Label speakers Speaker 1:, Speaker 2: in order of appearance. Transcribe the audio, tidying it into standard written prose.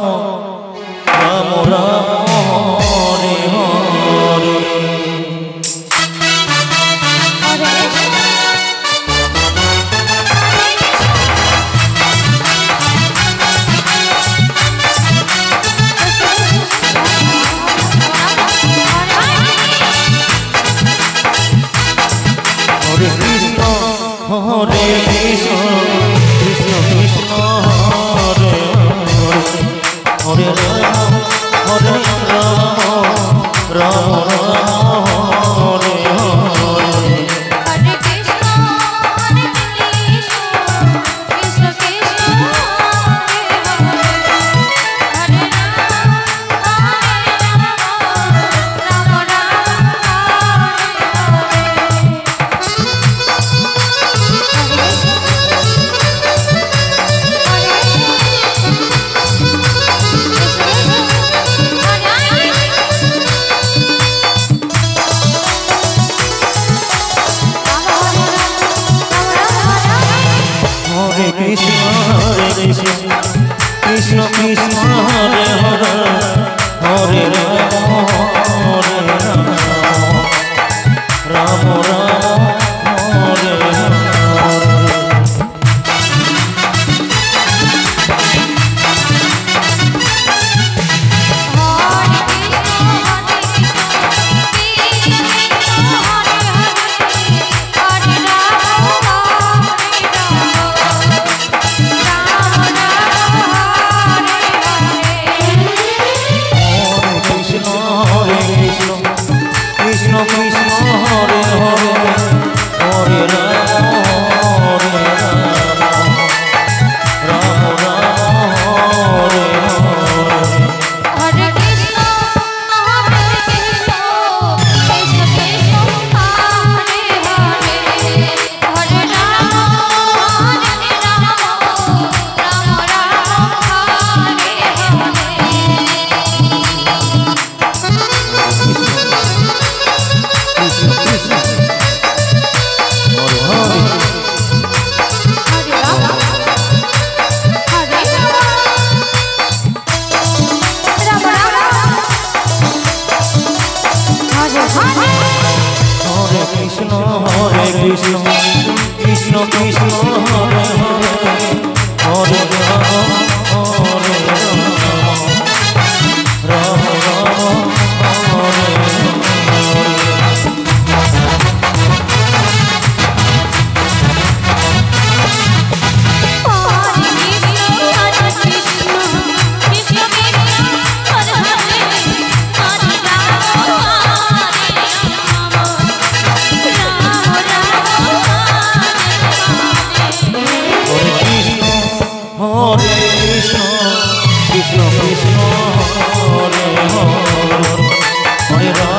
Speaker 1: Ram Ram Hare Hare Hare Krishna Krishna Krishna Hare Hare Hare Ram Hare Ram Ram Ram Hare Hare
Speaker 2: Hare Krishna Krishna Krishna Hare Hare Hare Ram Ram Ram
Speaker 1: Hare Krishna Krishna Krishna Hare Hare Hare Ram Ram Ram Hare Hare Krishna Krishna Hare Hare Hare Ram Ram Ram Hare Hare
Speaker 2: Hare Krishna Krishna Krishna Hare Hare Hare Ram Ram Ram Hare Hare
Speaker 1: Krishna Krishna Hare Hare
Speaker 2: Hare Ram Hare Ram Hare Hare
Speaker 1: Hare Krishna Krishna Krishna Hare Hare Hare Ram Ram Ram Hare Hare Krishna Krishna Hare Hare Hare Ram